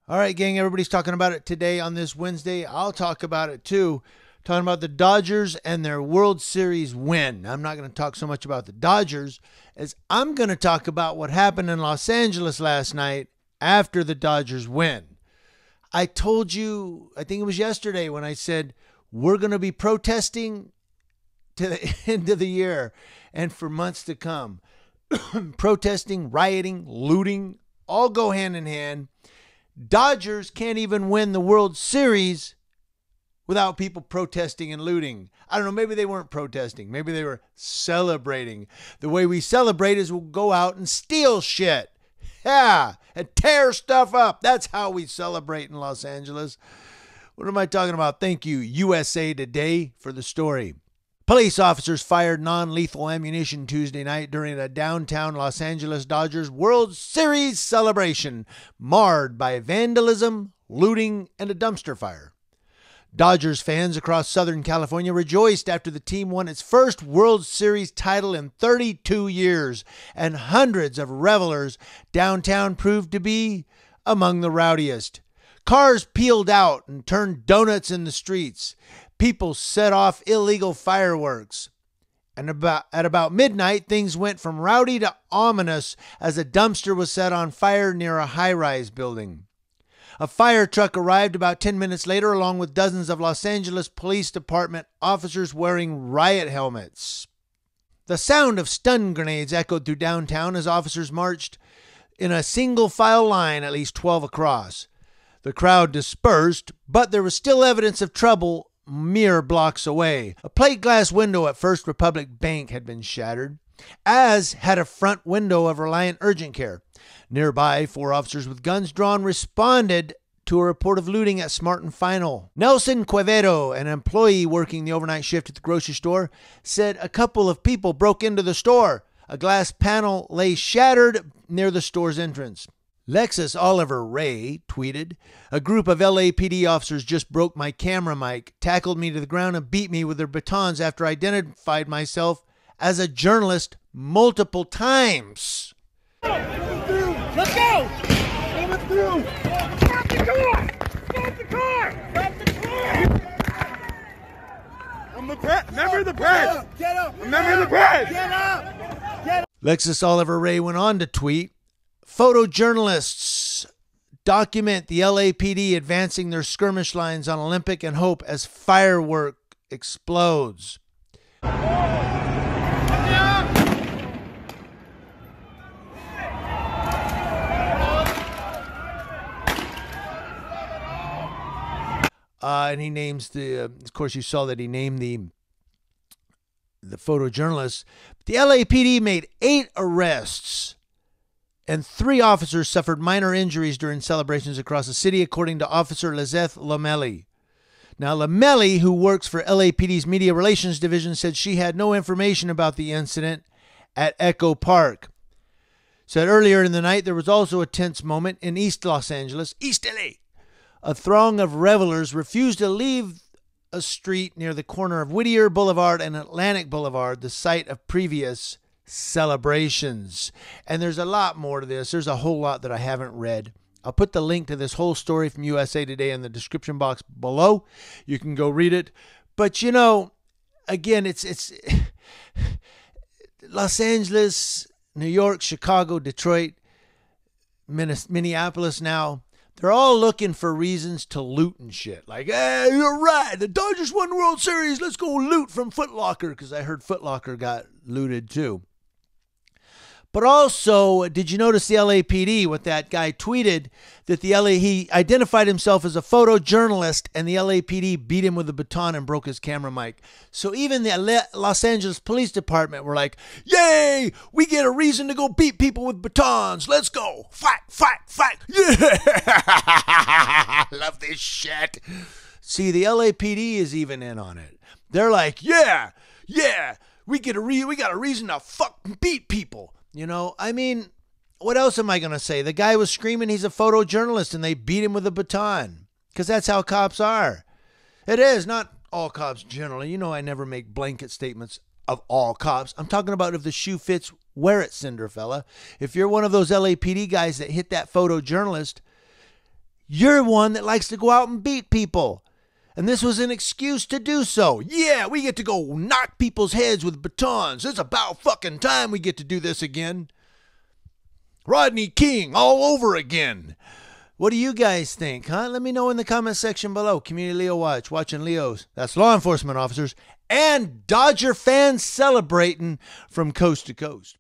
All right, gang, everybody's talking about it today on this Wednesday. I'll talk about it too. Talking about the Dodgers and their World Series win. I'm not going to talk so much about the Dodgers as I'm going to talk about what happened in Los Angeles last night after the Dodgers win. I told you, I think it was yesterday when I said, we're going to be protesting to the end of the year and for months to come. Protesting, rioting, looting, all go hand in hand. Dodgers can't even win the World Series without people protesting and looting. I don't know, maybe they weren't protesting. Maybe they were celebrating. The way we celebrate is we'll go out and steal shit. Yeah, and tear stuff up. That's how we celebrate in Los Angeles. What am I talking about? Thank you, USA Today, for the story. Police officers fired non-lethal ammunition Tuesday night during a downtown Los Angeles Dodgers World Series celebration, marred by vandalism, looting, and a dumpster fire. Dodgers fans across Southern California rejoiced after the team won its first World Series title in 32 years, and hundreds of revelers downtown proved to be among the rowdiest. Cars peeled out and turned donuts in the streets. People set off illegal fireworks. And at about midnight, things went from rowdy to ominous as a dumpster was set on fire near a high-rise building. A fire truck arrived about 10 minutes later, along with dozens of Los Angeles Police Department officers wearing riot helmets. The sound of stun grenades echoed through downtown as officers marched in a single file line, at least 12 across. The crowd dispersed, but there was still evidence of trouble mere blocks away. A plate glass window at First Republic Bank had been shattered, as had a front window of Reliant Urgent Care. Nearby, 4 officers with guns drawn responded to a report of looting at Smart and Final. Nelson Quevedo, an employee working the overnight shift at the grocery store, said a couple of people broke into the store. A glass panel lay shattered near the store's entrance. Lexus Oliver Ray tweeted, "A group of LAPD officers just broke my camera mic, tackled me to the ground, and beat me with their batons after I identified myself as a journalist multiple times." Let's go! Coming through! Stop the car! Stop the car! Stop the car! I'm the press! Member of the press! Get up! Member of the press! Get up! Get up! Lexus Oliver Ray went on to tweet, "Photojournalists document the LAPD advancing their skirmish lines on Olympic and Hope as firework explodes." And he names of course, you saw that he named the photojournalists. The LAPD made 8 arrests, and 3 officers suffered minor injuries during celebrations across the city, according to Officer Lizeth Lamelli. Now, Lamelli, who works for LAPD's Media Relations Division, said she had no information about the incident at Echo Park. Said earlier in the night there was also a tense moment in East Los Angeles, East LA. A throng of revelers refused to leave a street near the corner of Whittier Boulevard and Atlantic Boulevard, the site of previous celebrations. And there's a lot more to this. There's a whole lot that I haven't read. I'll put the link to this whole story from USA Today in the description box below. You can go read it. But you know, again, it's Los Angeles, New York, Chicago, Detroit, Minneapolis now. They're all looking for reasons to loot and shit. Like, hey, you're right. The Dodgers won the World Series. Let's go loot from Foot Locker, because I heard Foot Locker got looted too. But also, did you notice the LAPD, what that guy tweeted, that he identified himself as a photojournalist, and the LAPD beat him with a baton and broke his camera mic. So even the Los Angeles Police Department were like, yay, we get a reason to go beat people with batons. Let's go. Fight, fight, fight. Yeah. I love this shit. See, the LAPD is even in on it. They're like, yeah, we got a reason to fucking beat people. You know, I mean, what else am I going to say? The guy was screaming he's a photojournalist and they beat him with a baton, because that's how cops are. It is, not all cops generally. You know, I never make blanket statements of all cops. I'm talking about if the shoe fits, wear it, Cinderfella. If you're one of those LAPD guys that hit that photojournalist, You're one that likes to go out and beat people. And this was an excuse to do so. Yeah, we get to go knock people's heads with batons. It's about fucking time we get to do this again. Rodney King all over again. What do you guys think, huh? Let me know in the comment section below. Community Leo Watch, watching Leos. That's law enforcement officers and Dodger fans celebrating from coast to coast.